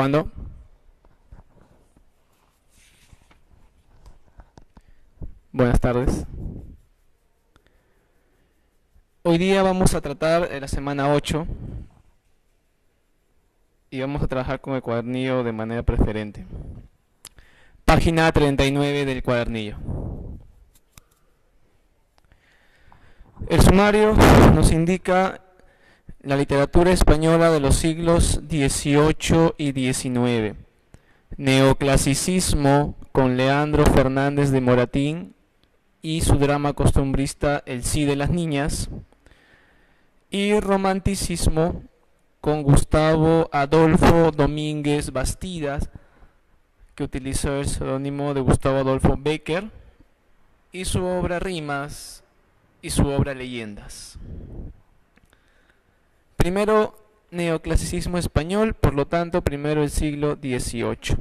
Grabando. Buenas tardes. Hoy día vamos a tratar la semana 8 y vamos a trabajar con el cuadernillo de manera preferente. Página 39 del cuadernillo. El sumario nos indica la literatura española de los siglos XVIII y XIX. Neoclasicismo con Leandro Fernández de Moratín y su drama costumbrista El sí de las niñas. Y romanticismo con Gustavo Adolfo Domínguez Bastidas, que utilizó el seudónimo de Gustavo Adolfo Bécquer, y su obra Rimas y su obra Leyendas. Primero, neoclasicismo español, por lo tanto, primero el siglo XVIII.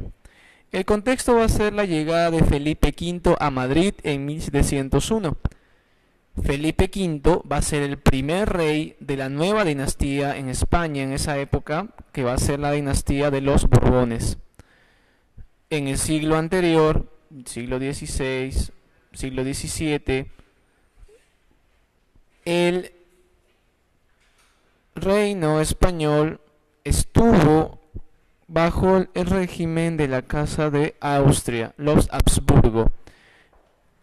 El contexto va a ser la llegada de Felipe V a Madrid en 1701. Felipe V va a ser el primer rey de la nueva dinastía en España en esa época, que va a ser la dinastía de los Borbones. En el siglo anterior, siglo XVI, siglo XVII, el reino español estuvo bajo el régimen de la Casa de Austria, los Habsburgo.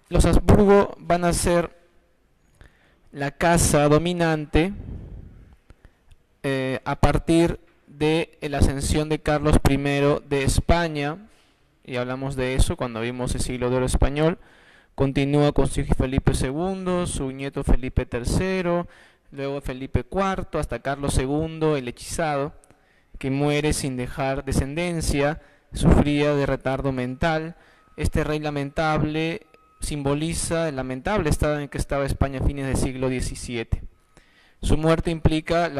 Los Habsburgo van a ser la casa dominante a partir de la ascensión de Carlos I de España, y hablamos de eso cuando vimos el siglo de oro español. Continúa con su hijo Felipe II, su nieto Felipe III, luego Felipe IV, hasta Carlos II, el hechizado, que muere sin dejar descendencia, sufría de retardo mental. Este rey lamentable simboliza el lamentable estado en el que estaba España a fines del siglo XVII. Su muerte implica el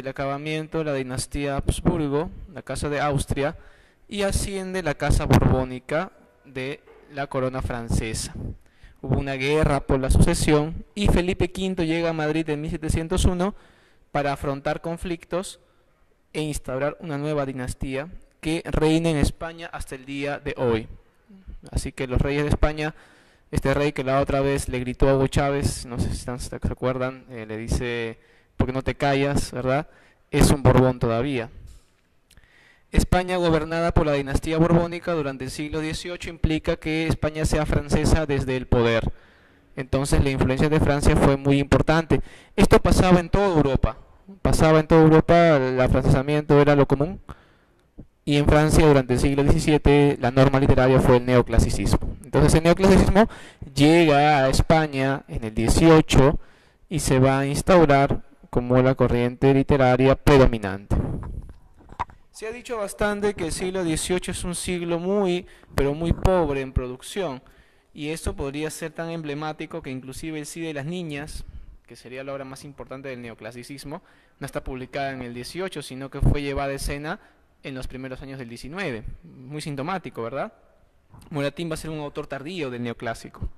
acabamiento de la dinastía Habsburgo, la Casa de Austria, y asciende la Casa Borbónica de la corona francesa. Hubo una guerra por la sucesión y Felipe V llega a Madrid en 1701 para afrontar conflictos e instaurar una nueva dinastía que reina en España hasta el día de hoy. Así que los reyes de España, este rey que la otra vez le gritó a Hugo Chávez, no sé si se acuerdan, le dice, ¿por qué no te callas?, ¿verdad? Es un Borbón todavía. España gobernada por la dinastía borbónica durante el siglo XVIII implica que España sea francesa desde el poder. Entonces la influencia de Francia fue muy importante. Esto pasaba en toda Europa. El afrancesamiento era lo común. Y en Francia durante el siglo XVII la norma literaria fue el neoclasicismo. Entonces el neoclasicismo llega a España en el XVIII y se va a instaurar como la corriente literaria predominante. Se ha dicho bastante que el siglo XVIII es un siglo pero muy pobre en producción, y esto podría ser tan emblemático que inclusive el sí de las niñas, que sería la obra más importante del neoclasicismo, no está publicada en el XVIII, sino que fue llevada a escena en los primeros años del XIX. Muy sintomático, ¿verdad? Moratín va a ser un autor tardío del neoclásico.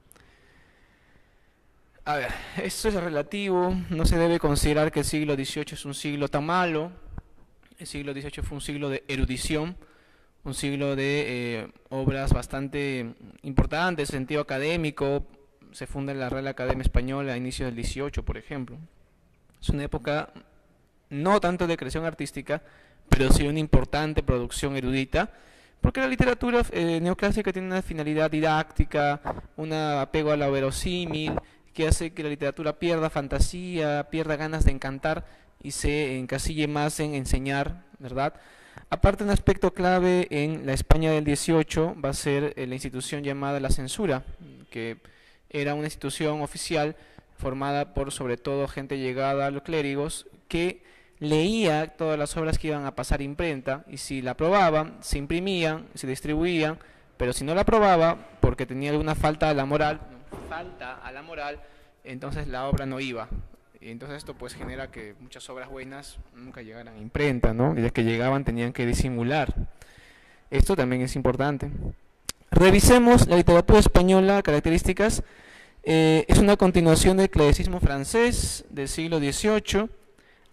A ver, esto es relativo, no se debe considerar que el siglo XVIII es un siglo tan malo. El siglo XVIII fue un siglo de erudición, un siglo de obras bastante importantes en sentido académico. Se funda la Real Academia Española a inicios del XVIII, por ejemplo. Es una época no tanto de creación artística, pero sí una importante producción erudita, porque la literatura neoclásica tiene una finalidad didáctica, un apego a la verosímil, que hace que la literatura pierda fantasía, pierda ganas de encantar y se encasille más en enseñar, ¿verdad? Aparte, un aspecto clave en la España del XVIII va a ser la institución llamada la censura, que era una institución oficial formada por sobre todo gente llegada a los clérigos, que leía todas las obras que iban a pasar a imprenta, y si la aprobaban, se imprimían, se distribuían, pero si no la aprobaba, porque tenía alguna falta a la moral, entonces la obra no iba. Y entonces esto pues genera que muchas obras buenas nunca llegaran a imprenta, ¿no? Y las que llegaban tenían que disimular. Esto también es importante. Revisemos la literatura española, características. Es una continuación del clasicismo francés del siglo XVIII.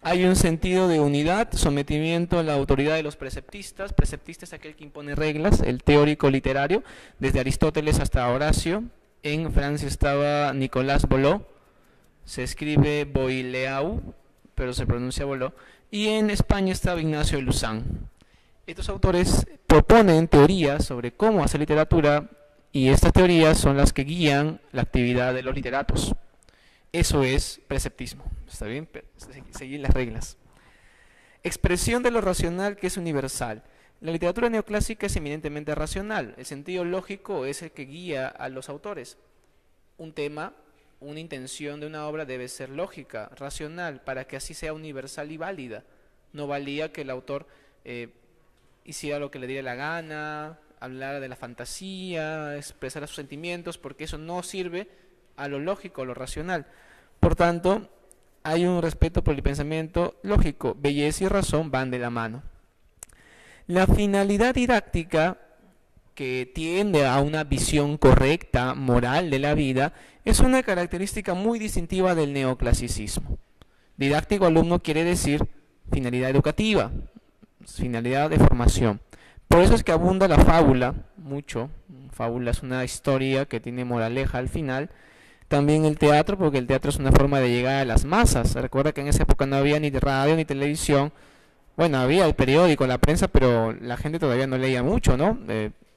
Hay un sentido de unidad, sometimiento a la autoridad de los preceptistas. Preceptista es aquel que impone reglas, el teórico literario, desde Aristóteles hasta Horacio. En Francia estaba Nicolas Boileau, se escribe Boileau, pero se pronuncia Boileau. Y en España estaba Ignacio de Luzán. Estos autores proponen teorías sobre cómo hacer literatura y estas teorías son las que guían la actividad de los literatos. Eso es preceptismo, ¿está bien? Seguir las reglas. Expresión de lo racional que es universal. La literatura neoclásica es eminentemente racional. El sentido lógico es el que guía a los autores. Un tema, una intención de una obra debe ser lógica, racional, para que así sea universal y válida. No valía que el autor hiciera lo que le diera la gana, hablara de la fantasía, expresara sus sentimientos, porque eso no sirve a lo lógico, a lo racional. Por tanto, hay un respeto por el pensamiento lógico. Belleza y razón van de la mano. La finalidad didáctica, que tiende a una visión correcta, moral de la vida, es una característica muy distintiva del neoclasicismo. Didáctico alumno quiere decir finalidad educativa, finalidad de formación. Por eso es que abunda la fábula, mucho. Fábula es una historia que tiene moraleja al final. También el teatro, porque el teatro es una forma de llegar a las masas. Recuerda que en esa época no había ni radio ni televisión. Bueno, había el periódico, la prensa, pero la gente todavía no leía mucho, ¿no?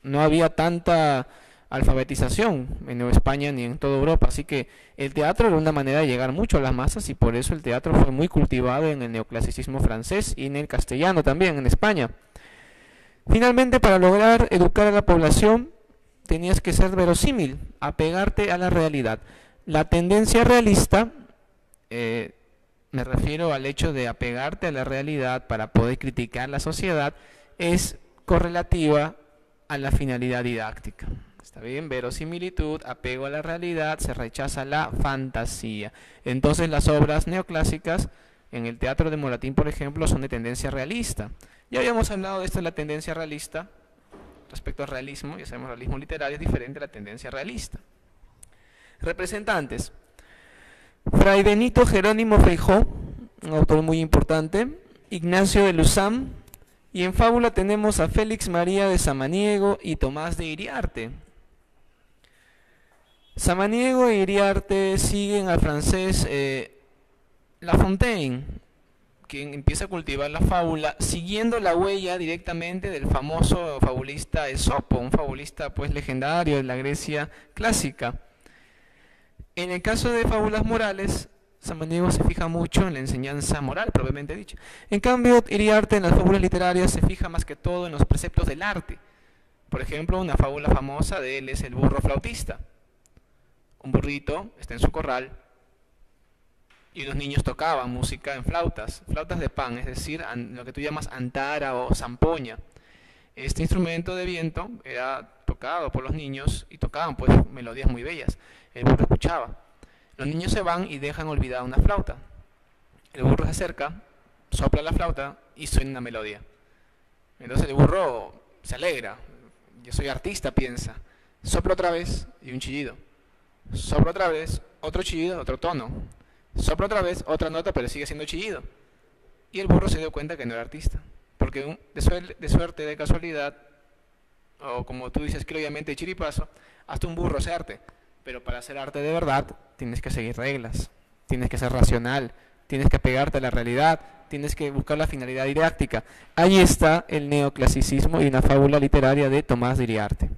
No había tanta alfabetización en Nueva España ni en toda Europa. Así que el teatro era una manera de llegar mucho a las masas y por eso el teatro fue muy cultivado en el neoclasicismo francés y en el castellano también, en España. Finalmente, para lograr educar a la población, tenías que ser verosímil, apegarte a la realidad. La tendencia realista, me refiero al hecho de apegarte a la realidad para poder criticar la sociedad, es correlativa a la finalidad didáctica. ¿Está bien? Verosimilitud, apego a la realidad, se rechaza la fantasía. Entonces las obras neoclásicas, en el teatro de Moratín, por ejemplo, son de tendencia realista. Ya habíamos hablado de esto de la tendencia realista, respecto al realismo, ya sabemos, el realismo literario es diferente a la tendencia realista. Representantes. Fray Benito Jerónimo Feijó, un autor muy importante, Ignacio de Luzán, y en fábula tenemos a Félix María de Samaniego y Tomás de Iriarte. Samaniego e Iriarte siguen al francés La Fontaine, quien empieza a cultivar la fábula siguiendo la huella directamente del famoso fabulista Esopo, un fabulista pues legendario de la Grecia clásica. En el caso de fábulas morales, Samaniego se fija mucho en la enseñanza moral, propiamente dicho. En cambio, Iriarte en las fábulas literarias se fija más que todo en los preceptos del arte. Por ejemplo, una fábula famosa de él es el burro flautista. Un burrito está en su corral y unos niños tocaban música en flautas, flautas de pan, es decir, lo que tú llamas antara o zampoña. Este instrumento de viento era tocado por los niños y tocaban pues melodías muy bellas. El burro escuchaba. Los niños se van y dejan olvidada una flauta. El burro se acerca, sopla la flauta y suena una melodía. Entonces el burro se alegra. Yo soy artista, piensa. Sopla otra vez y un chillido. Sopla otra vez, otro chillido, otro tono. Sopla otra vez, otra nota, pero sigue siendo chillido. Y el burro se dio cuenta que no era artista. Porque de suerte, de casualidad, o como tú dices, criolamente de chiripazo, hasta un burro hace arte. Pero para hacer arte de verdad, tienes que seguir reglas, tienes que ser racional, tienes que apegarte a la realidad, tienes que buscar la finalidad didáctica. Ahí está el neoclasicismo y una fábula literaria de Tomás de Iriarte.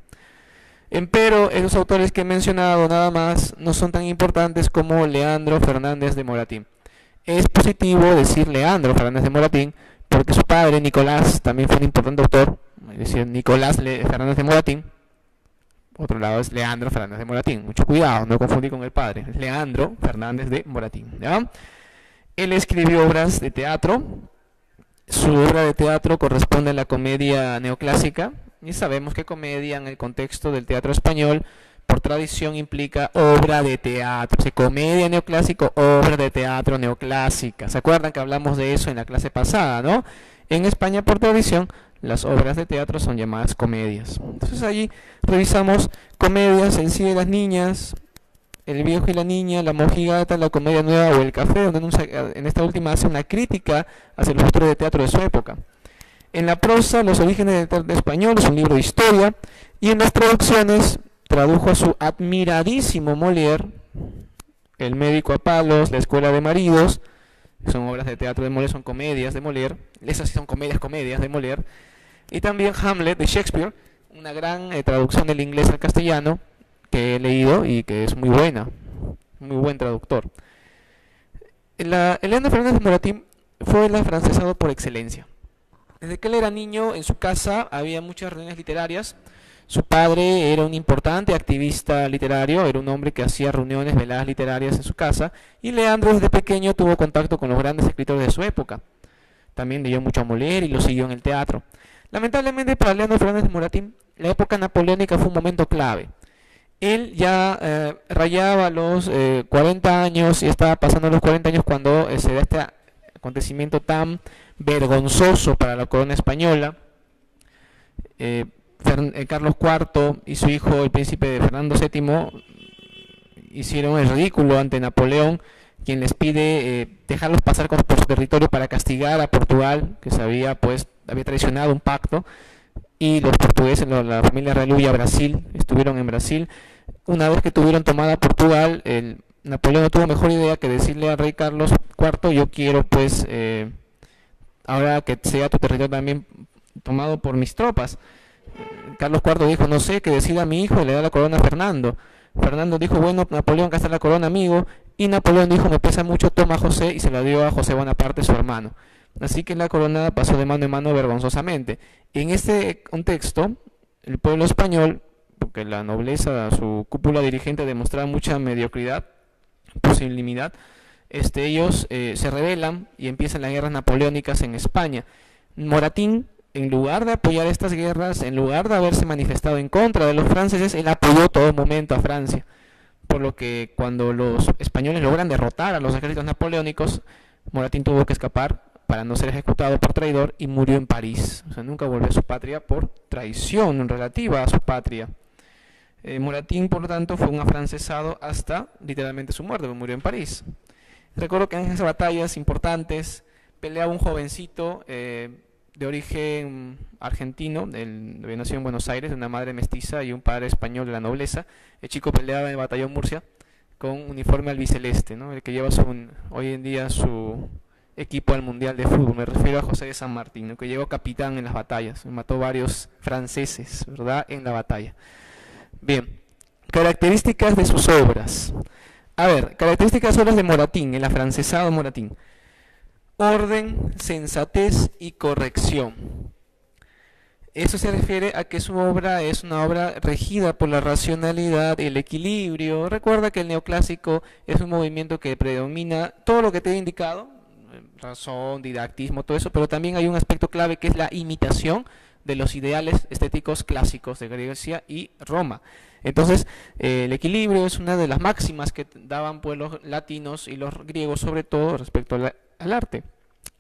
Empero, esos autores que he mencionado nada más no son tan importantes como Leandro Fernández de Moratín. Es positivo decir Leandro Fernández de Moratín porque su padre, Nicolás, también fue un importante autor, es decir, Nicolás Fernández de Moratín. Otro lado es Leandro Fernández de Moratín. Mucho cuidado, no confundir con el padre. Es Leandro Fernández de Moratín. ¿Ya? Él escribió obras de teatro. Su obra de teatro corresponde a la comedia neoclásica. Y sabemos que comedia en el contexto del teatro español, por tradición, implica obra de teatro. Comedia neoclásico, obra de teatro neoclásica. ¿Se acuerdan que hablamos de eso en la clase pasada, no? En España, por tradición, las obras de teatro son llamadas comedias. Entonces allí revisamos comedias en sí de las niñas, El viejo y la niña, La mojigata, La comedia nueva o El café, donde en esta última hace una crítica hacia los autores de teatro de su época. En la prosa, Los orígenes del teatro español, es un libro de historia, y en las traducciones tradujo a su admiradísimo Molière, El médico a palos, La escuela de maridos, son obras de teatro de Molière, son comedias de Molière, esas sí son comedias de Molière, y también Hamlet de Shakespeare, una gran traducción del inglés al castellano que he leído y que es muy buena, muy buen traductor. Elena Fernández de Moratín fue el afrancesado por excelencia. Desde que él era niño, en su casa había muchas reuniones literarias. Su padre era un importante activista literario, era un hombre que hacía reuniones, veladas literarias en su casa, y Leandro desde pequeño tuvo contacto con los grandes escritores de su época. También leyó mucho a Molière y lo siguió en el teatro. Lamentablemente para Leandro Fernández de Moratín, la época napoleónica fue un momento clave. Él ya rayaba los 40 años y estaba pasando los 40 años cuando se da este acontecimiento tan vergonzoso para la corona española. Carlos IV y su hijo, el príncipe Fernando VII, hicieron el ridículo ante Napoleón, quien les pide dejarlos pasar por su territorio para castigar a Portugal, que había traicionado un pacto, y los portugueses, la familia real huye a Brasil, estuvieron en Brasil. Una vez que tuvieron tomada Portugal, Napoleón no tuvo mejor idea que decirle al rey Carlos IV: yo quiero ahora que sea tu territorio también tomado por mis tropas. Carlos IV dijo: no sé, que decida mi hijo, y le da la corona a Fernando. Fernando dijo: bueno, Napoleón, que está la corona, amigo. Y Napoleón dijo: me pesa mucho, toma a José, y se la dio a José Bonaparte, su hermano. Así que la corona pasó de mano en mano vergonzosamente. En este contexto, el pueblo español, porque la nobleza, su cúpula dirigente, demostraba mucha mediocridad, pusilanimidad, ellos se rebelan y empiezan las guerras napoleónicas en España. Moratín, en lugar de apoyar estas guerras, en lugar de haberse manifestado en contra de los franceses, él apoyó todo momento a Francia. Por lo que cuando los españoles logran derrotar a los ejércitos napoleónicos, Moratín tuvo que escapar para no ser ejecutado por traidor y murió en París. O sea, nunca volvió a su patria por traición relativa a su patria. Moratín, por lo tanto, fue un afrancesado hasta literalmente su muerte, murió en París. Recuerdo que en esas batallas importantes peleaba un jovencito de origen argentino, había nacido en Buenos Aires, de una madre mestiza y un padre español de la nobleza. El chico peleaba en el batallón Murcia con uniforme albiceleste, ¿no? El que lleva hoy en día su equipo al Mundial de Fútbol. Me refiero a José de San Martín, ¿no? Que llegó capitán en las batallas, mató varios franceses, ¿verdad?, en la batalla. Bien, características de sus obras. A ver, características de las obras de Moratín, el afrancesado Moratín: orden, sensatez y corrección. Eso se refiere a que su obra es una obra regida por la racionalidad y el equilibrio. Recuerda que el neoclásico es un movimiento que predomina todo lo que te he indicado, razón, didactismo, todo eso, pero también hay un aspecto clave que es la imitación de los ideales estéticos clásicos de Grecia y Roma. Entonces, el equilibrio es una de las máximas que daban pues los latinos y los griegos, sobre todo respecto al arte.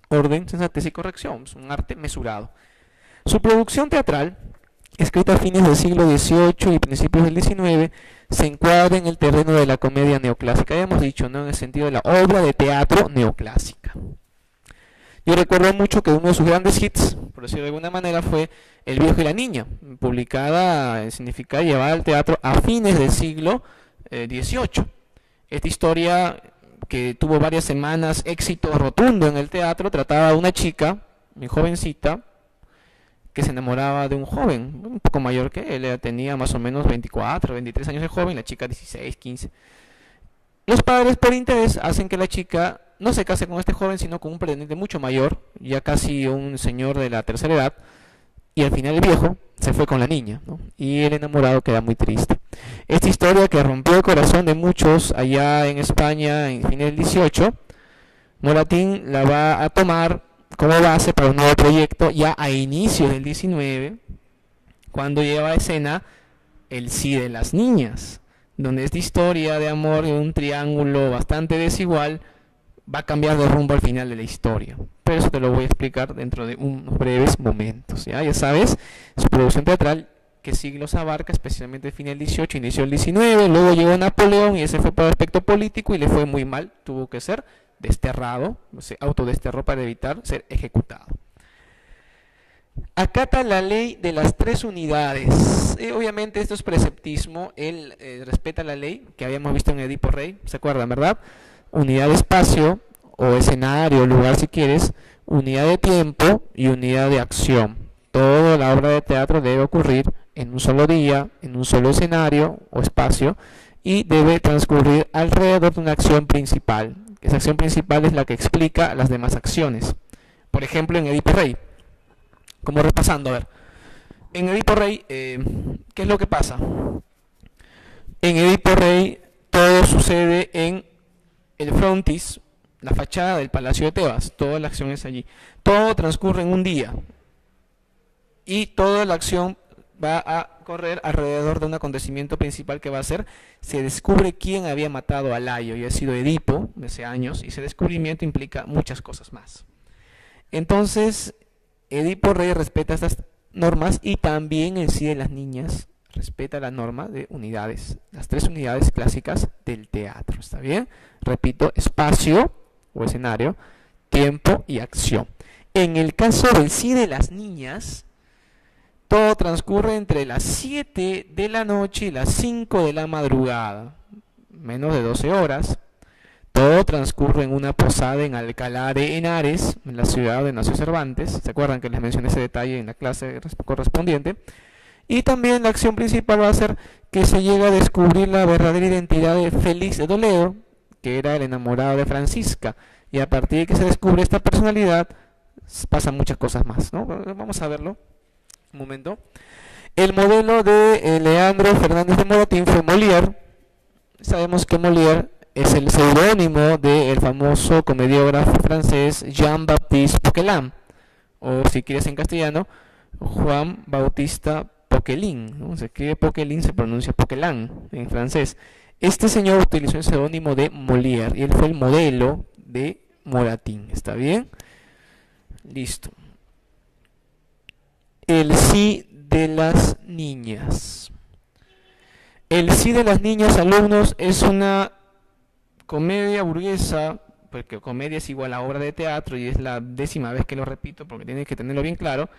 Orden, sensatez y corrección, es un arte mesurado. Su producción teatral, escrita a fines del siglo XVIII y principios del XIX, se encuadra en el terreno de la comedia neoclásica. Ya hemos dicho, ¿no?, en el sentido de la obra de teatro neoclásica. Yo recuerdo mucho que uno de sus grandes hits, por decirlo de alguna manera, fue El viejo y la niña, publicada, significa llevada al teatro a fines del siglo XVIII. Esta historia, que tuvo varias semanas éxito rotundo en el teatro, trataba de una chica, muy jovencita, que se enamoraba de un joven, un poco mayor que él. Tenía más o menos 24, 23 años de joven, la chica 16, 15. Los padres, por interés, hacen que la chica no se case con este joven, sino con un pretendiente mucho mayor, ya casi un señor de la tercera edad, y al final el viejo se fue con la niña, ¿no? Y el enamorado queda muy triste. Esta historia, que rompió el corazón de muchos allá en España en fines del XVIII, Moratín la va a tomar como base para un nuevo proyecto ya a inicios del XIX, cuando lleva a escena El sí de las niñas, donde esta historia de amor en un triángulo bastante desigual va a cambiar de rumbo al final de la historia. Pero eso te lo voy a explicar dentro de unos breves momentos. Ya sabes, su producción teatral qué siglos abarca, especialmente el fin del 18, inicio del 19, luego llegó Napoleón y ese fue por aspecto político y le fue muy mal, tuvo que ser desterrado, se autodesterró para evitar ser ejecutado. Acata la ley de las tres unidades. Obviamente esto es preceptismo, él respeta la ley que habíamos visto en Edipo Rey, ¿se acuerdan, verdad? Unidad de espacio o escenario, lugar si quieres, unidad de tiempo y unidad de acción. Toda la obra de teatro debe ocurrir en un solo día, en un solo escenario o espacio y debe transcurrir alrededor de una acción principal. Esa acción principal es la que explica las demás acciones. Por ejemplo, en Edipo Rey, como repasando, a ver, en Edipo Rey, ¿qué es lo que pasa? En Edipo Rey todo sucede en el frontis, la fachada del Palacio de Tebas, toda la acción es allí. Todo transcurre en un día y toda la acción va a correr alrededor de un acontecimiento principal que va a ser, se descubre quién había matado a Layo, y ha sido Edipo, de hace años, y ese descubrimiento implica muchas cosas más. Entonces, Edipo Rey respeta estas normas y también en sí de las niñas respeta la norma de unidades, las tres unidades clásicas del teatro, ¿está bien? Repito, espacio o escenario, tiempo y acción. En el caso del sí de las niñas, todo transcurre entre las 7 de la noche y las 5 de la madrugada, menos de 12 horas. Todo transcurre en una posada en Alcalá de Henares, en la ciudad de Nacio Cervantes. ¿Se acuerdan que les mencioné ese detalle en la clase correspondiente? Y también la acción principal va a ser que se llega a descubrir la verdadera identidad de Félix de Toledo, que era el enamorado de Francisca. Y a partir de que se descubre esta personalidad, pasan muchas cosas más, ¿no? Vamos a verlo un momento. El modelo de Leandro Fernández de Moratín fue Molière. Sabemos que Molière es el seudónimo del famoso comediógrafo francés Jean-Baptiste Poquelin, o si quieres en castellano, Juan Bautista Poquelin, ¿no? Se escribe Poquelin, se pronuncia Poquelin en francés. Este señor utilizó el seudónimo de Molière y él fue el modelo de Moratín, ¿está bien? Listo. El sí de las niñas. El sí de las niñas, alumnos, es una comedia burguesa, porque comedia es igual a obra de teatro y es la 10ª vez que lo repito porque tienes que tenerlo bien claro.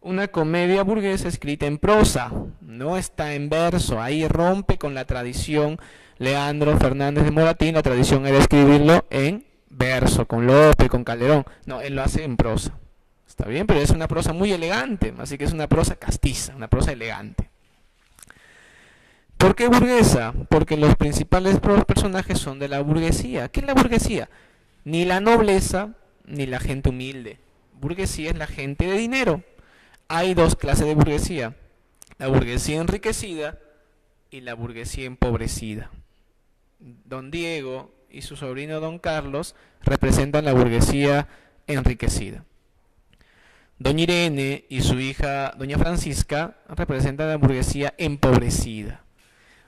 Una comedia burguesa escrita en prosa, no está en verso, ahí rompe con la tradición Leandro Fernández de Moratín, la tradición era escribirlo en verso, con Lope, con Calderón, no, él lo hace en prosa, está bien, pero es una prosa muy elegante, así que es una prosa castiza, una prosa elegante. ¿Por qué burguesa? Porque los principales personajes son de la burguesía. ¿Qué es la burguesía? Ni la nobleza, ni la gente humilde. Burguesía es la gente de dinero. Hay dos clases de burguesía. La burguesía enriquecida y la burguesía empobrecida. Don Diego y su sobrino Don Carlos representan la burguesía enriquecida. Doña Irene y su hija Doña Francisca representan la burguesía empobrecida.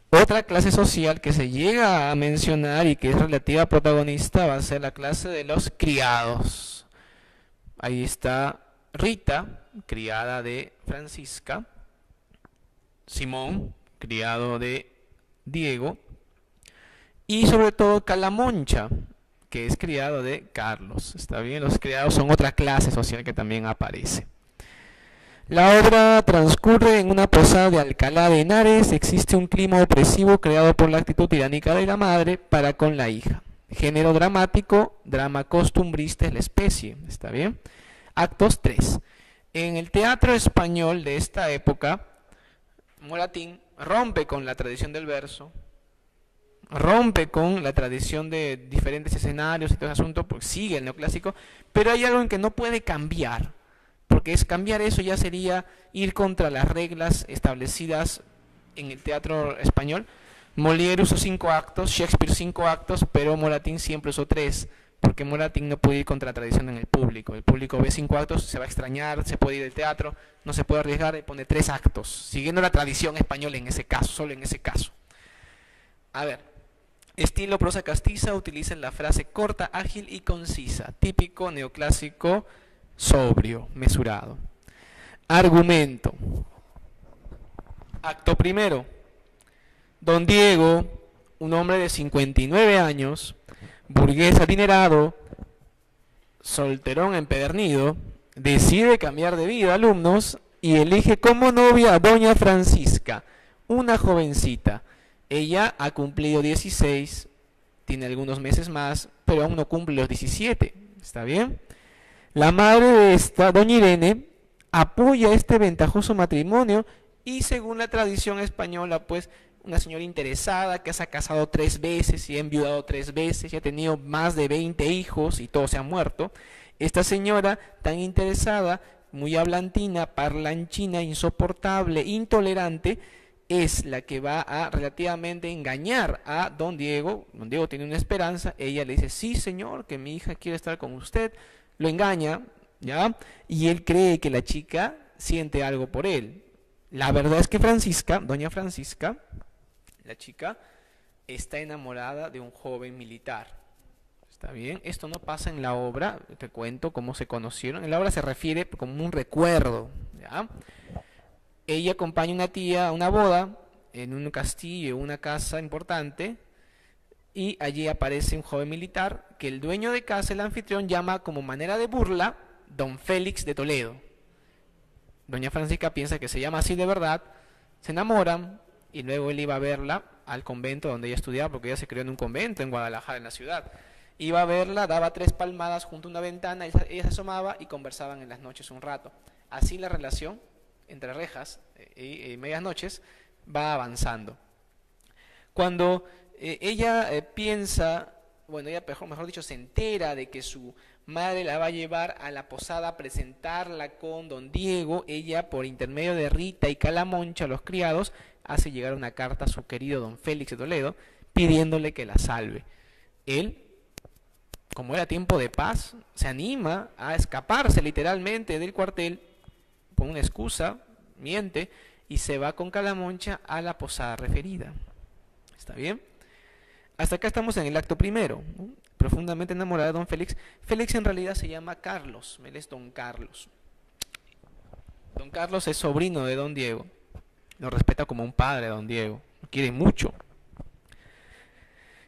Otra clase social que se llega a mencionar y que es relativa protagonista va a ser la clase de los criados. Ahí está Rita, criada de Francisca, Simón, criado de Diego, y sobre todo Calamoncha, que es criado de Carlos. ¿Está bien? Los criados son otra clase social que también aparece. La obra transcurre en una posada de Alcalá de Henares. Existe un clima opresivo creado por la actitud tiránica de la madre para con la hija. Género dramático, drama costumbrista es la especie. ¿Está bien? Actos 3. En el teatro español de esta época, Moratín rompe con la tradición del verso, rompe con la tradición de diferentes escenarios y todo ese asunto, porque sigue el neoclásico, pero hay algo en que no puede cambiar. Porque es cambiar eso ya sería ir contra las reglas establecidas en el teatro español. Molière usó 5 actos, Shakespeare 5 actos, pero Moratín siempre usó 3, porque Moratín no puede ir contra la tradición en el público. El público ve 5 actos, se va a extrañar, se puede ir del teatro, no se puede arriesgar y pone 3 actos, siguiendo la tradición española en ese caso, solo en ese caso. A ver, estilo prosa castiza, utiliza la frase corta, ágil y concisa, típico neoclásico, sobrio, mesurado. Argumento. Acto primero. Don Diego, un hombre de 59 años, burgués adinerado, solterón empedernido, decide cambiar de vida, alumnos, y elige como novia a doña Francisca, una jovencita. Ella ha cumplido 16, tiene algunos meses más, pero aún no cumple los 17. ¿Está bien? La madre de esta, doña Irene, apoya este ventajoso matrimonio y según la tradición española, pues una señora interesada que se ha casado 3 veces y ha enviudado 3 veces y ha tenido más de 20 hijos y todos se han muerto. Esta señora tan interesada, muy hablantina, parlanchina, insoportable, intolerante, es la que va a relativamente engañar a don Diego. Don Diego tiene una esperanza, ella le dice, sí señor, que mi hija quiere estar con usted, lo engaña, ¿ya? Y él cree que la chica siente algo por él. La verdad es que Francisca, doña Francisca, la chica, está enamorada de un joven militar. ¿Está bien? Esto no pasa en la obra, te cuento cómo se conocieron. En la obra se refiere como un recuerdo, ¿ya? Ella acompaña a una tía a una boda en un castillo, una casa importante, y allí aparece un joven militar que el dueño de casa, el anfitrión, llama como manera de burla Don Félix de Toledo. Doña Francisca piensa que se llama así de verdad, se enamoran y luego él iba a verla al convento donde ella estudiaba, porque ella se crió en un convento en Guadalajara, en la ciudad. Iba a verla, daba 3 palmadas junto a una ventana, ella se asomaba y conversaban en las noches un rato. Así la relación entre rejas y medias noches va avanzando. Cuando ella piensa, bueno, ella mejor dicho se entera de que su madre la va a llevar a la posada a presentarla con don Diego, ella por intermedio de Rita y Calamoncha, los criados, hace llegar una carta a su querido don Félix de Toledo pidiéndole que la salve. Él, como era tiempo de paz, se anima a escaparse literalmente del cuartel, con una excusa, miente, y se va con Calamoncha a la posada referida. ¿Está bien? Hasta acá estamos en el acto primero, ¿no? Profundamente enamorada de don Félix. Félix en realidad se llama Carlos, él es don Carlos. Don Carlos es sobrino de don Diego, lo respeta como un padre a don Diego, lo quiere mucho.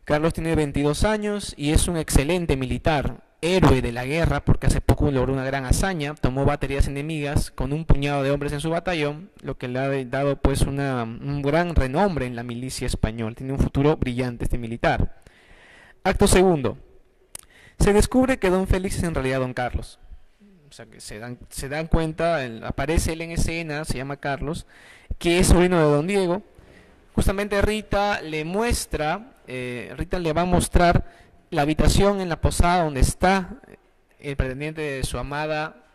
Carlos tiene 22 años y es un excelente militar, héroe de la guerra, porque hace poco logró una gran hazaña, tomó baterías enemigas con un puñado de hombres en su batallón, lo que le ha dado pues un gran renombre en la milicia española. Tiene un futuro brillante este militar. Acto segundo. Se descubre que don Félix es en realidad don Carlos. O sea que se dan cuenta, aparece él en escena, se llama Carlos, que es sobrino de don Diego. Justamente Rita le va a mostrar la habitación en la posada donde está el pretendiente de su amada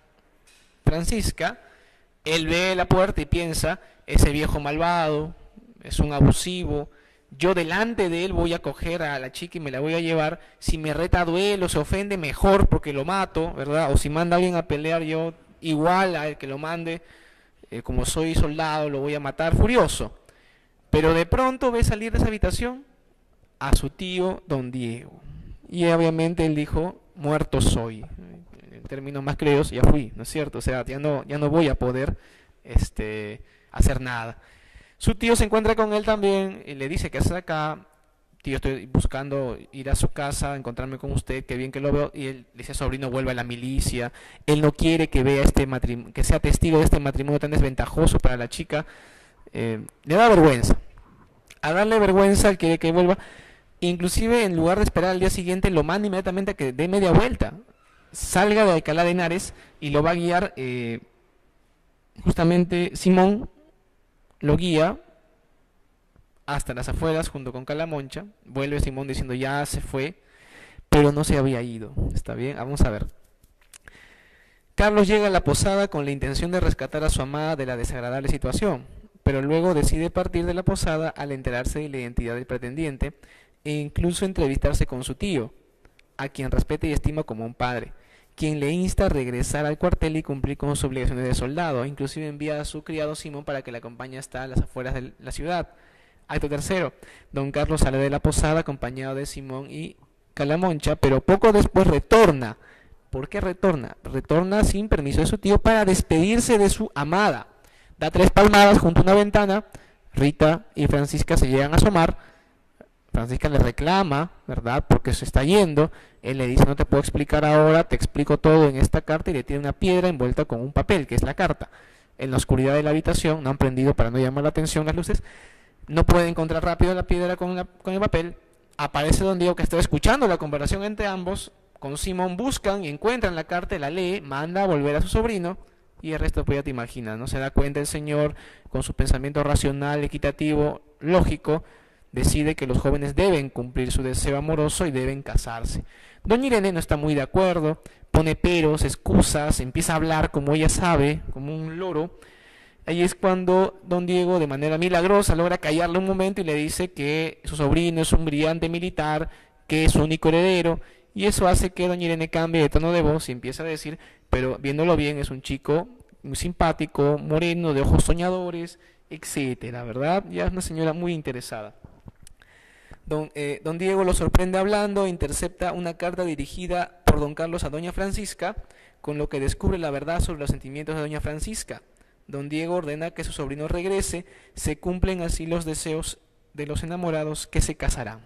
Francisca. Él ve la puerta y piensa, ese viejo malvado, es un abusivo, yo delante de él voy a coger a la chica y me la voy a llevar, si me reta a duelo, se ofende, mejor porque lo mato, ¿verdad? O si manda a alguien a pelear, yo igual al que lo mande, como soy soldado, lo voy a matar furioso. Pero de pronto ve salir de esa habitación a su tío don Diego. Y obviamente él dijo, muerto soy. En términos más creos, ya fui, ¿no es cierto? O sea, ya no voy a poder hacer nada. Su tío se encuentra con él también y le dice, ¿qué haces acá? Tío, estoy buscando ir a su casa, encontrarme con usted, qué bien que lo veo. Y él le dice, sobrino, vuelve a la milicia. Él no quiere que vea que sea testigo de este matrimonio tan desventajoso para la chica. Le da vergüenza. A darle vergüenza, él quiere que vuelva. Inclusive, en lugar de esperar al día siguiente, lo manda inmediatamente a que dé media vuelta. Salga de Alcalá de Henares y lo va a guiar justamente Simón. Lo guía hasta las afueras junto con Calamoncha. Vuelve Simón diciendo ya se fue, pero no se había ido. ¿Está bien? Vamos a ver. Carlos llega a la posada con la intención de rescatar a su amada de la desagradable situación, pero luego decide partir de la posada al enterarse de la identidad del pretendiente e incluso entrevistarse con su tío, a quien respeta y estima como un padre, quien le insta a regresar al cuartel y cumplir con sus obligaciones de soldado. Inclusive envía a su criado Simón para que le acompañe hasta las afueras de la ciudad. Acto tercero. Don Carlos sale de la posada acompañado de Simón y Calamoncha, pero poco después retorna. ¿Por qué retorna? Retorna sin permiso de su tío para despedirse de su amada. Da 3 palmadas junto a una ventana Rita y Francisca se llegan a asomar. Francisca le reclama, ¿verdad? Porque se está yendo. Él le dice, no te puedo explicar ahora, te explico todo en esta carta, y le tiene una piedra envuelta con un papel, que es la carta. En la oscuridad de la habitación, no han prendido para no llamar la atención las luces, no puede encontrar rápido la piedra con el papel. Aparece don Diego, que está escuchando la conversación entre ambos. Con Simón buscan y encuentran la carta, la lee, manda a volver a su sobrino, y el resto pues ya te imaginas, ¿no? Se da cuenta el señor, con su pensamiento racional, equitativo, lógico, decide que los jóvenes deben cumplir su deseo amoroso y deben casarse. Doña Irene no está muy de acuerdo, pone peros, excusas, empieza a hablar como ella sabe, como un loro. Ahí es cuando don Diego, de manera milagrosa, logra callarle un momento y le dice que su sobrino es un brillante militar, que es su único heredero, y eso hace que doña Irene cambie de tono de voz y empieza a decir, pero viéndolo bien, es un chico muy simpático, moreno, de ojos soñadores, etcétera, ¿verdad? Ya es una señora muy interesada. Don Diego lo sorprende hablando, intercepta una carta dirigida por don Carlos a doña Francisca, con lo que descubre la verdad sobre los sentimientos de doña Francisca. Don Diego ordena que su sobrino regrese, se cumplen así los deseos de los enamorados, que se casarán.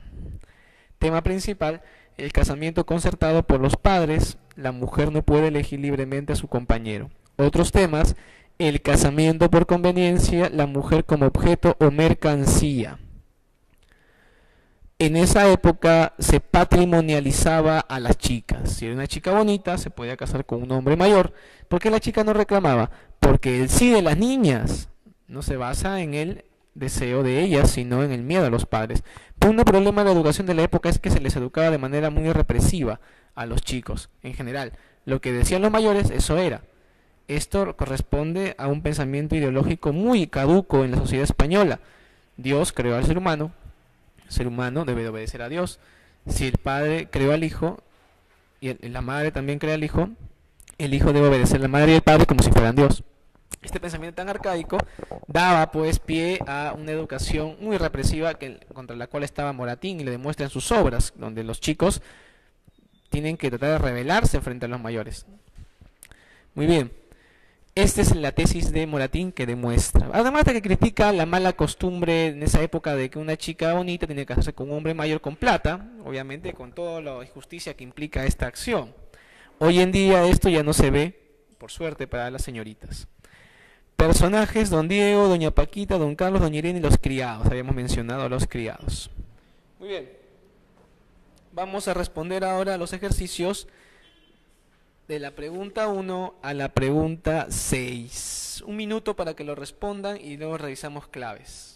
Tema principal: el casamiento concertado por los padres, la mujer no puede elegir libremente a su compañero. Otros temas: el casamiento por conveniencia, la mujer como objeto o mercancía. En esa época se patrimonializaba a las chicas. Si era una chica bonita, se podía casar con un hombre mayor. ¿Por qué la chica no reclamaba? Porque el sí de las niñas no se basa en el deseo de ellas, sino en el miedo a los padres. Un problema de la educación de la época es que se les educaba de manera muy represiva a los chicos, en general. Lo que decían los mayores, eso era. Esto corresponde a un pensamiento ideológico muy caduco en la sociedad española. Dios creó al ser humano debe de obedecer a Dios. Si el padre creó al hijo y la madre también crea al hijo, el hijo debe obedecer a la madre y el padre como si fueran Dios. Este pensamiento tan arcaico daba pues pie a una educación muy represiva contra la cual estaba Moratín, y le demuestra en sus obras, donde los chicos tienen que tratar de rebelarse frente a los mayores. Muy bien. Esta es la tesis de Moratín que demuestra. Además de que critica la mala costumbre en esa época de que una chica bonita tiene que casarse con un hombre mayor con plata, obviamente con toda la injusticia que implica esta acción. Hoy en día esto ya no se ve, por suerte para las señoritas. Personajes: don Diego, doña Paquita, don Carlos, doña Irene y los criados. Habíamos mencionado a los criados. Muy bien. Vamos a responder ahora a los ejercicios de la pregunta 1 a la pregunta 6. Un minuto para que lo respondan y luego revisamos claves.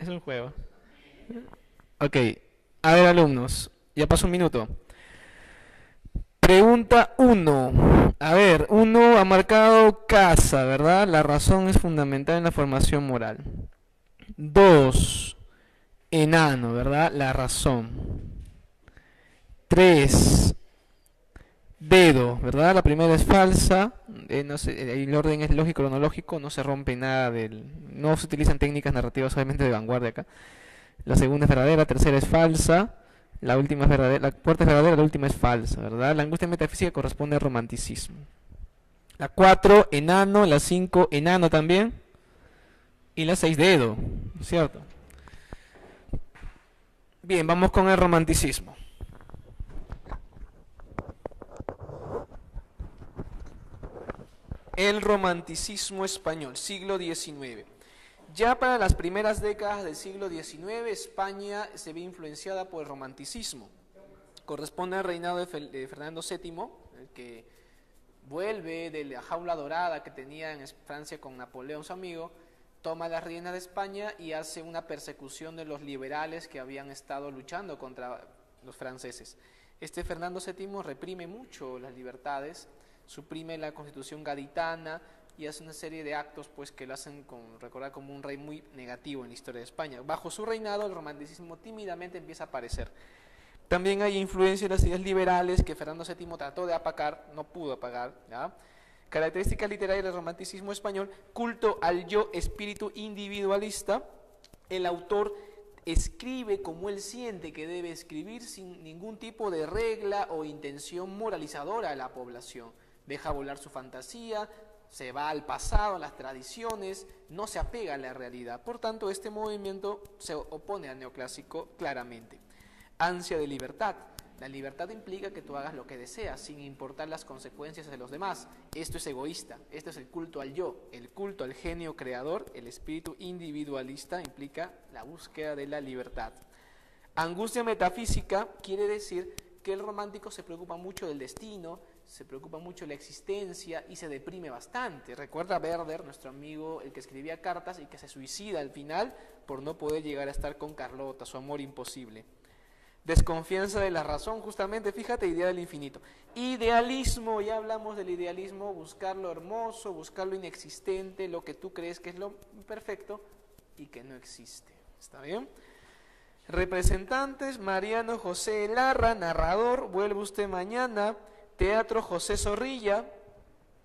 es un juego. Ok, a ver alumnos, ya pasó un minuto. Pregunta 1. A ver, 1 ha marcado casa, ¿verdad? La razón es fundamental en la formación moral. 2. Enano, ¿verdad? La razón. 3. Dedo, ¿verdad? La primera es falsa. No sé, el orden es lógico, cronológico, no se rompe nada no se utilizan técnicas narrativas obviamente de vanguardia acá. La segunda es verdadera, la tercera es falsa. La última es verdadera, la cuarta es verdadera, la última es falsa, ¿verdad? La angustia metafísica corresponde al romanticismo. La 4, enano. La 5, enano también. Y la 6, dedo, ¿cierto? Bien, vamos con el romanticismo. El romanticismo español, siglo XIX. Ya para las primeras décadas del siglo XIX, España se ve influenciada por el romanticismo. Corresponde al reinado de Fernando VII, el que vuelve de la jaula dorada que tenía en Francia con Napoleón, su amigo, toma las riendas de España y hace una persecución de los liberales que habían estado luchando contra los franceses. Este Fernando VII reprime mucho las libertades, suprime la constitución gaditana y hace una serie de actos pues, que lo hacen recordar como un rey muy negativo en la historia de España. Bajo su reinado el romanticismo tímidamente empieza a aparecer. También hay influencia de las ideas liberales que Fernando VII trató de apagar, no pudo apagar, ¿ya? Características literarias del romanticismo español: culto al yo, espíritu individualista. El autor escribe como él siente que debe escribir, sin ningún tipo de regla o intención moralizadora a la población. Deja volar su fantasía, se va al pasado, a las tradiciones, no se apega a la realidad. Por tanto, este movimiento se opone al neoclásico claramente. Ansia de libertad. La libertad implica que tú hagas lo que deseas, sin importar las consecuencias de los demás. Esto es egoísta, esto es el culto al yo, el culto al genio creador. El espíritu individualista implica la búsqueda de la libertad. Angustia metafísica quiere decir que el romántico se preocupa mucho del destino, se preocupa mucho de la existencia y se deprime bastante. Recuerda a Werther, nuestro amigo, el que escribía cartas y que se suicida al final por no poder llegar a estar con Carlota, su amor imposible. Desconfianza de la razón, justamente, fíjate, idea del infinito. Idealismo, ya hablamos del idealismo, buscar lo hermoso, buscar lo inexistente, lo que tú crees que es lo perfecto y que no existe. ¿Está bien? Representantes: Mariano José Larra, narrador, vuelve usted mañana. Teatro: José Zorrilla,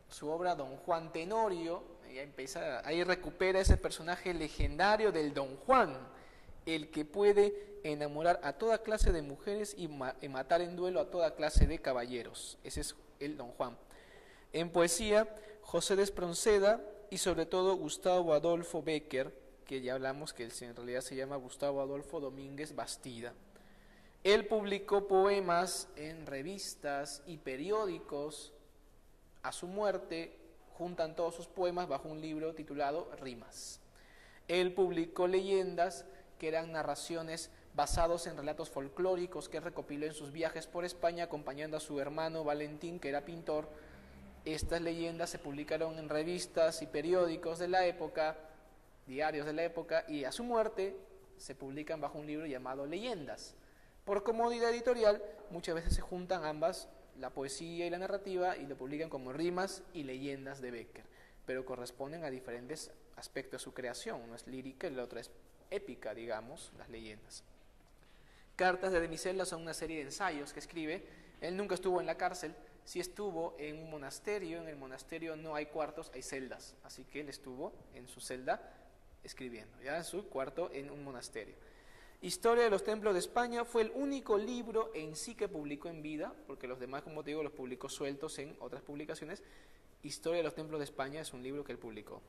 su obra Don Juan Tenorio, ahí recupera ese personaje legendario del Don Juan, el que puede enamorar a toda clase de mujeres y matar en duelo a toda clase de caballeros. Ese es el Don Juan. En poesía: José de Espronceda y sobre todo Gustavo Adolfo Bécquer, que ya hablamos que en realidad se llama Gustavo Adolfo Domínguez Bastida. Él publicó poemas en revistas y periódicos. A su muerte juntan todos sus poemas bajo un libro titulado Rimas. Él publicó leyendas, que eran narraciones basados en relatos folclóricos que recopiló en sus viajes por España acompañando a su hermano Valentín, que era pintor. Estas leyendas se publicaron en revistas y periódicos de la época, diarios de la época, y a su muerte se publican bajo un libro llamado Leyendas. Por comodidad editorial, muchas veces se juntan ambas, la poesía y la narrativa, y lo publican como Rimas y Leyendas de Bécquer, pero corresponden a diferentes aspectos de su creación. Uno es lírica y el otro es épica, digamos, las leyendas. Cartas de Demicelas son una serie de ensayos que escribe. Él nunca estuvo en la cárcel, sí estuvo en un monasterio. En el monasterio no hay cuartos, hay celdas, así que él estuvo en su celda escribiendo, ya en su cuarto en un monasterio. Historia de los templos de España fue el único libro en sí que publicó en vida, porque los demás, como te digo, los publicó sueltos en otras publicaciones. Historia de los templos de España es un libro que él publicó.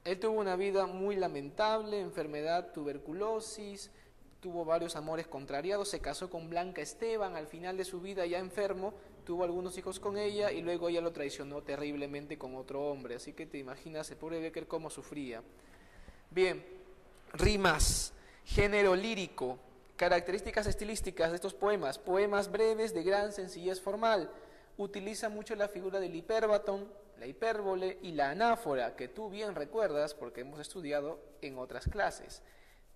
Él tuvo una vida muy lamentable: enfermedad, tuberculosis, tuvo varios amores contrariados, se casó con Blanca Esteban, al final de su vida ya enfermo, tuvo algunos hijos con ella y luego ella lo traicionó terriblemente con otro hombre, así que te imaginas el pobre Bécquer cómo sufría. Bien, rimas, género lírico, características estilísticas de estos poemas: poemas breves de gran sencillez formal, utiliza mucho la figura del hipérbaton, la hipérbole y la anáfora, que tú bien recuerdas porque hemos estudiado en otras clases.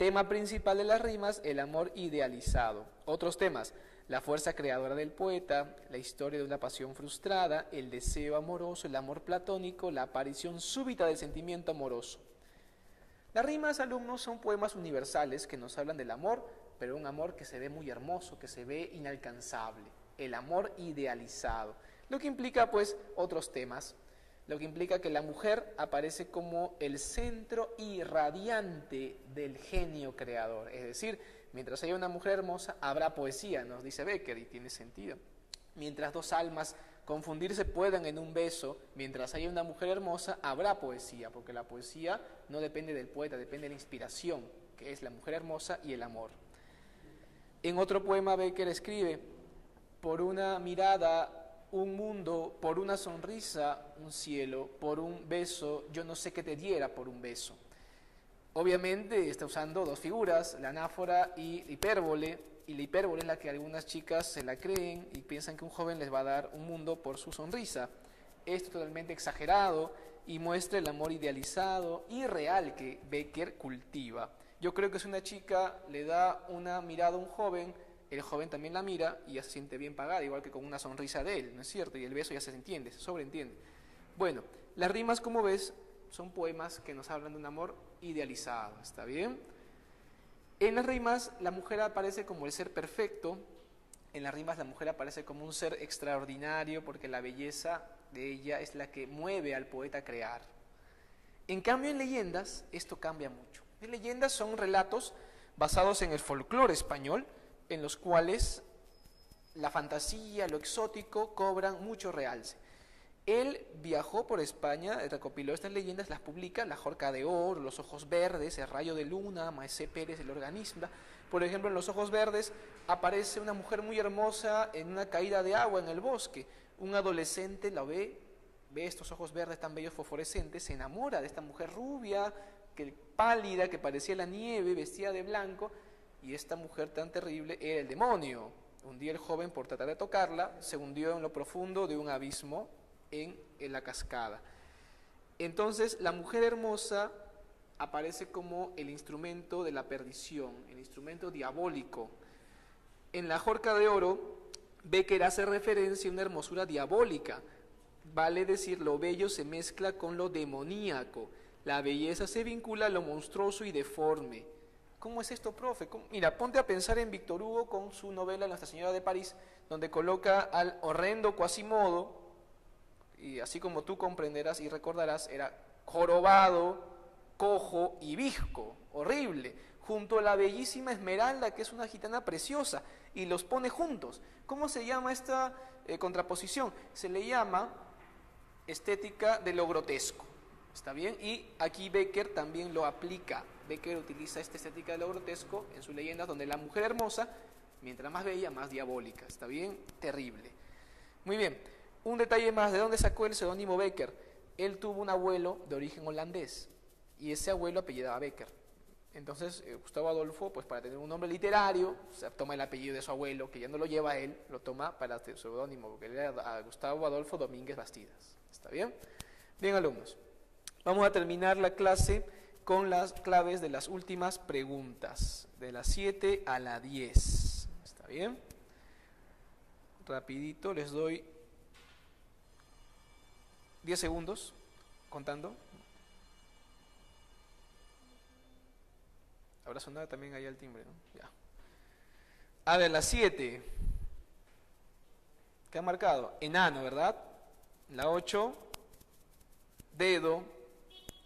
Tema principal de las rimas, el amor idealizado. Otros temas, la fuerza creadora del poeta, la historia de una pasión frustrada, el deseo amoroso, el amor platónico, la aparición súbita del sentimiento amoroso. Las rimas, alumnos, son poemas universales que nos hablan del amor, pero un amor que se ve muy hermoso, que se ve inalcanzable, el amor idealizado, lo que implica pues otros temas, lo que implica que la mujer aparece como el centro irradiante del genio creador, es decir, mientras haya una mujer hermosa habrá poesía, nos dice Becker, y tiene sentido. Mientras dos almas confundirse puedan en un beso, mientras haya una mujer hermosa, habrá poesía, porque la poesía no depende del poeta, depende de la inspiración, que es la mujer hermosa y el amor. En otro poema Becker escribe, por una mirada, un mundo, por una sonrisa, un cielo, por un beso, yo no sé qué te diera por un beso. Obviamente está usando dos figuras, la anáfora y la hipérbole es la que algunas chicas se la creen y piensan que un joven les va a dar un mundo por su sonrisa. Esto es totalmente exagerado y muestra el amor idealizado y real que Becker cultiva. Yo creo que si una chica le da una mirada a un joven, el joven también la mira y ya se siente bien pagada, igual que con una sonrisa de él, ¿no es cierto? Y el beso ya se entiende, se sobreentiende. Bueno, las rimas, como ves, son poemas que nos hablan de un amor idealizado, ¿está bien? En las rimas la mujer aparece como el ser perfecto, en las rimas la mujer aparece como un ser extraordinario porque la belleza de ella es la que mueve al poeta a crear. En cambio en leyendas esto cambia mucho. En leyendas son relatos basados en el folclore español, en los cuales la fantasía, lo exótico cobran mucho realce. Él viajó por España, recopiló estas leyendas, las publica, La Jorca de Oro, Los Ojos Verdes, El Rayo de Luna, Maese Pérez, El Organista. Por ejemplo, en Los Ojos Verdes aparece una mujer muy hermosa en una caída de agua en el bosque. Un adolescente la ve estos ojos verdes tan bellos fosforescentes, se enamora de esta mujer rubia, pálida, que parecía la nieve, vestida de blanco, y esta mujer tan terrible era el demonio. Un día el joven, por tratar de tocarla, se hundió en lo profundo de un abismo en la cascada. Entonces la mujer hermosa aparece como el instrumento de la perdición, el instrumento diabólico. En La Jorca de Oro, Becker hace referencia a una hermosura diabólica, vale decir, lo bello se mezcla con lo demoníaco, la belleza se vincula a lo monstruoso y deforme. ¿Cómo es esto, profe? Mira, ponte a pensar en Víctor Hugo con su novela Nuestra Señora de París, donde coloca al horrendo Quasimodo, y así como tú comprenderás y recordarás, era jorobado, cojo y visco, horrible, junto a la bellísima Esmeralda, que es una gitana preciosa, y los pone juntos. ¿Cómo se llama esta contraposición? Se le llama estética de lo grotesco, ¿está bien? Y aquí Becker también lo aplica. Becker utiliza esta estética de lo grotesco en sus leyendas, donde la mujer hermosa, mientras más bella, más diabólica, ¿está bien? Terrible. Muy bien. Un detalle más, ¿de dónde sacó el seudónimo Becker? Él tuvo un abuelo de origen holandés y ese abuelo apellidaba Becker. Entonces Gustavo Adolfo, pues para tener un nombre literario, se toma el apellido de su abuelo, que ya no lo lleva él, lo toma para su seudónimo, porque él era Gustavo Adolfo Domínguez Bastidas. ¿Está bien? Bien, alumnos. Vamos a terminar la clase con las claves de las últimas preguntas, de las 7 a la 10. ¿Está bien? Rapidito les doy 10 segundos, contando. Habrá sonado también ahí el timbre, ¿no? Ya. A ver, la 7. ¿Qué ha marcado? Enano, ¿verdad? La 8, dedo.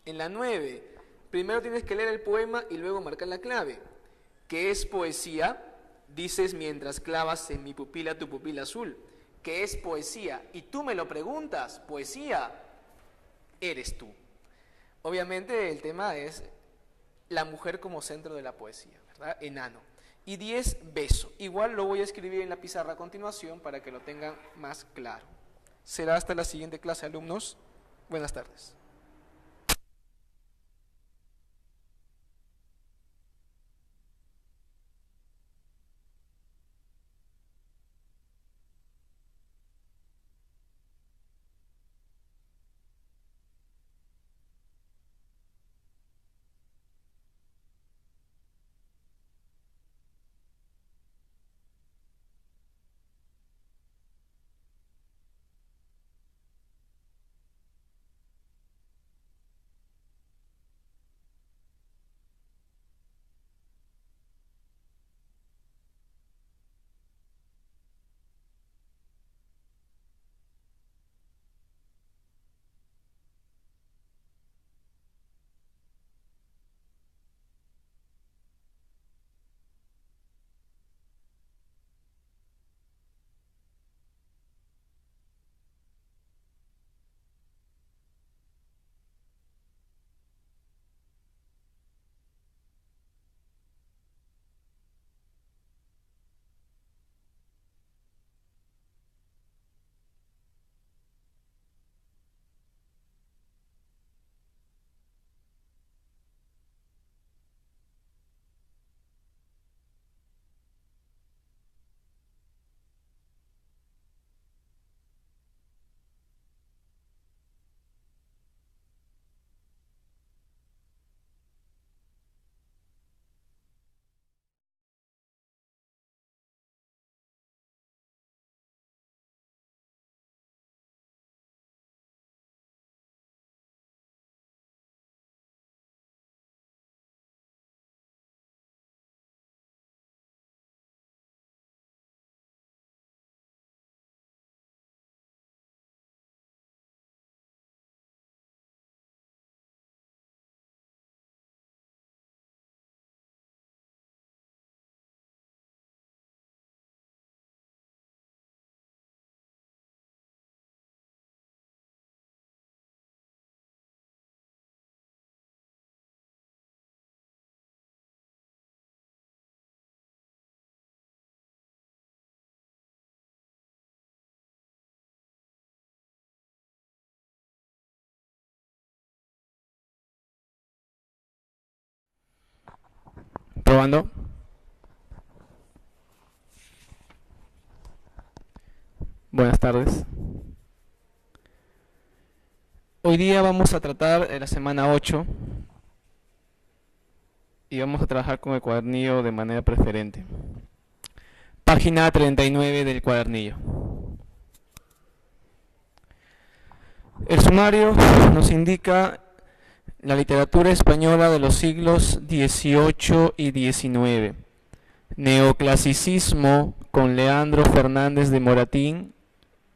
En la 9, primero tienes que leer el poema y luego marcar la clave. ¿Qué es poesía? Dices mientras clavas en mi pupila tu pupila azul. ¿Qué es poesía? Y tú me lo preguntas, poesía eres tú. Obviamente el tema es la mujer como centro de la poesía, ¿verdad? Enano. Y 10, beso. Igual lo voy a escribir en la pizarra a continuación para que lo tengan más claro. Será hasta la siguiente clase, alumnos. Buenas tardes. Probando. Buenas tardes. Hoy día vamos a tratar la semana 8 y vamos a trabajar con el cuadernillo de manera preferente. Página 39 del cuadernillo. El sumario nos indica la literatura española de los siglos XVIII y XIX. Neoclasicismo con Leandro Fernández de Moratín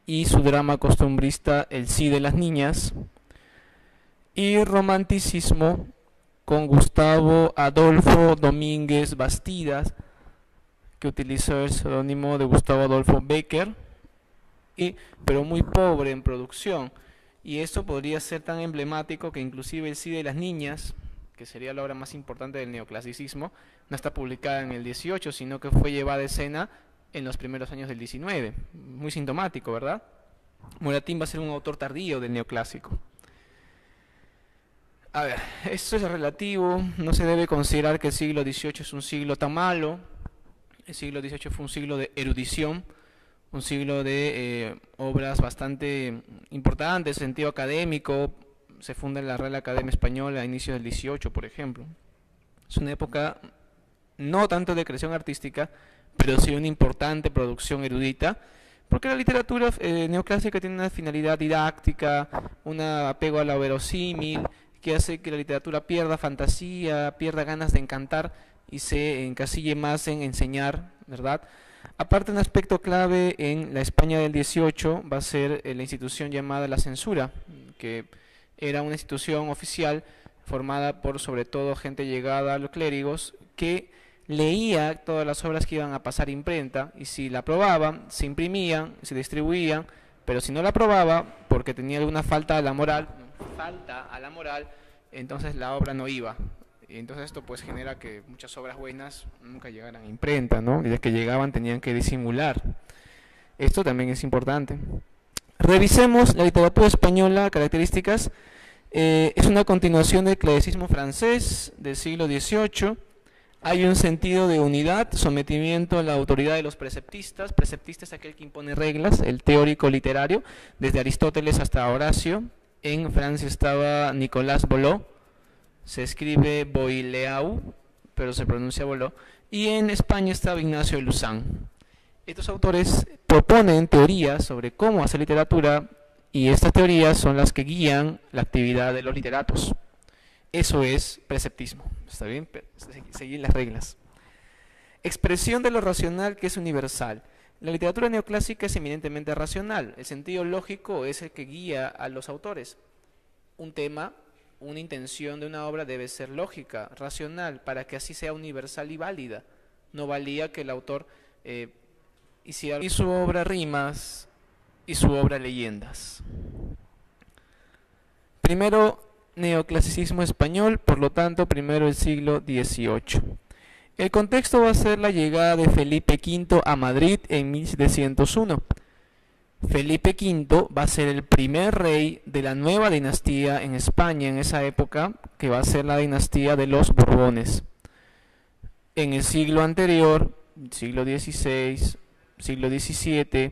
y su drama costumbrista El sí de las niñas. Y romanticismo con Gustavo Adolfo Domínguez Bastidas, que utilizó el seudónimo de Gustavo Adolfo Bécquer, pero muy pobre en producción. Y esto podría ser tan emblemático que inclusive El sí de las niñas, que sería la obra más importante del neoclasicismo, no está publicada en el 18, sino que fue llevada a escena en los primeros años del 19. Muy sintomático, ¿verdad? Moratín va a ser un autor tardío del neoclásico. A ver, esto es relativo, no se debe considerar que el siglo XVIII es un siglo tan malo. El siglo XVIII fue un siglo de erudición, un siglo de obras bastante importantes en sentido académico. Se funda la Real Academia Española a inicios del 18, por ejemplo. Es una época no tanto de creación artística, pero sí una importante producción erudita, porque la literatura neoclásica tiene una finalidad didáctica, un apego a lo verosímil, que hace que la literatura pierda fantasía, pierda ganas de encantar y se encasille más en enseñar, ¿verdad? Aparte, un aspecto clave en la España del 18 va a ser la institución llamada la censura, que era una institución oficial formada por sobre todo gente llegada a los clérigos, que leía todas las obras que iban a pasar imprenta, y si la aprobaban, se imprimían, se distribuían, pero si no la aprobaba, porque tenía alguna falta a la moral, entonces la obra no iba. Y entonces esto pues genera que muchas obras buenas nunca llegaran a imprenta, ¿no? Y las que llegaban tenían que disimular. Esto también es importante. Revisemos la literatura española, características. Es una continuación del clasicismo francés del siglo XVIII. Hay un sentido de unidad, sometimiento a la autoridad de los preceptistas. Preceptista es aquel que impone reglas, el teórico literario, desde Aristóteles hasta Horacio. En Francia estaba Nicolas Boileau, se escribe Boileau, pero se pronuncia Boileau. Y en España estaba Ignacio de Luzán. Estos autores proponen teorías sobre cómo hacer literatura, y estas teorías son las que guían la actividad de los literatos. Eso es preceptismo, ¿está bien? Seguir las reglas. Expresión de lo racional, que es universal. La literatura neoclásica es eminentemente racional. El sentido lógico es el que guía a los autores. Un tema, una intención de una obra debe ser lógica, racional, para que así sea universal y válida. No valía que el autor hiciera y su obra rimas y su obra leyendas. Primero, neoclasicismo español, por lo tanto, primero el siglo XVIII. El contexto va a ser la llegada de Felipe V a Madrid en 1701. Felipe V va a ser el primer rey de la nueva dinastía en España en esa época, que va a ser la dinastía de los Borbones. En el siglo anterior, siglo XVI, siglo XVII,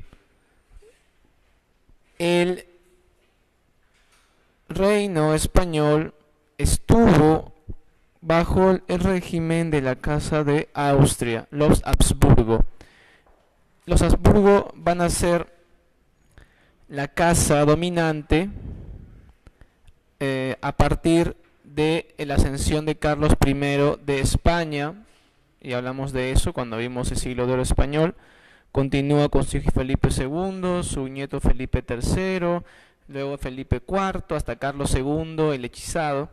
el reino español estuvo bajo el régimen de la Casa de Austria, los Habsburgo. Los Habsburgo van a ser la casa dominante a partir de la ascensión de Carlos I de España, y hablamos de eso cuando vimos el siglo de oro español. Continúa con su hijo Felipe II, su nieto Felipe III, luego Felipe IV, hasta Carlos II, el hechizado,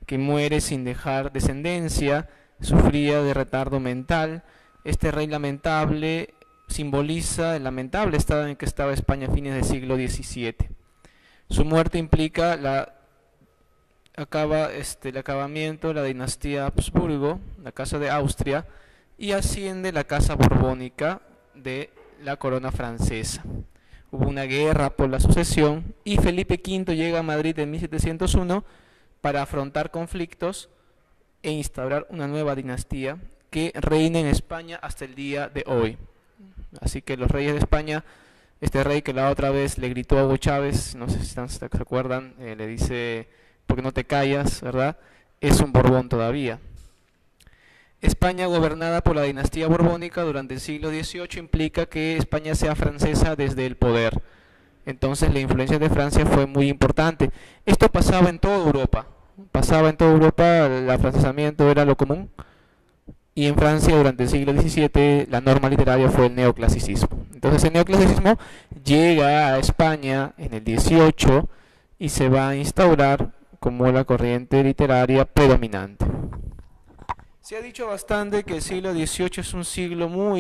que muere sin dejar descendencia, sufría de retardo mental. Este rey lamentable simboliza el lamentable estado en que estaba España a fines del siglo XVII. Su muerte implica el acabamiento de la dinastía Habsburgo, la Casa de Austria, y asciende la Casa Borbónica de la corona francesa. Hubo una guerra por la sucesión y Felipe V llega a Madrid en 1701 para afrontar conflictos e instaurar una nueva dinastía que reina en España hasta el día de hoy. Así que los reyes de España, este rey que la otra vez le gritó a Hugo Chávez, no sé si se acuerdan, le dice, ¿por qué no te callas?, ¿verdad? Es un Borbón todavía. España gobernada por la dinastía borbónica durante el siglo XVIII implica que España sea francesa desde el poder. Entonces la influencia de Francia fue muy importante. Esto pasaba en toda Europa. Pasaba en toda Europa, el afrancesamiento era lo común. Y en Francia durante el siglo XVII la norma literaria fue el neoclasicismo. Entonces el neoclasicismo llega a España en el XVIII y se va a instaurar como la corriente literaria predominante. Se ha dicho bastante que el siglo XVIII es un siglo muy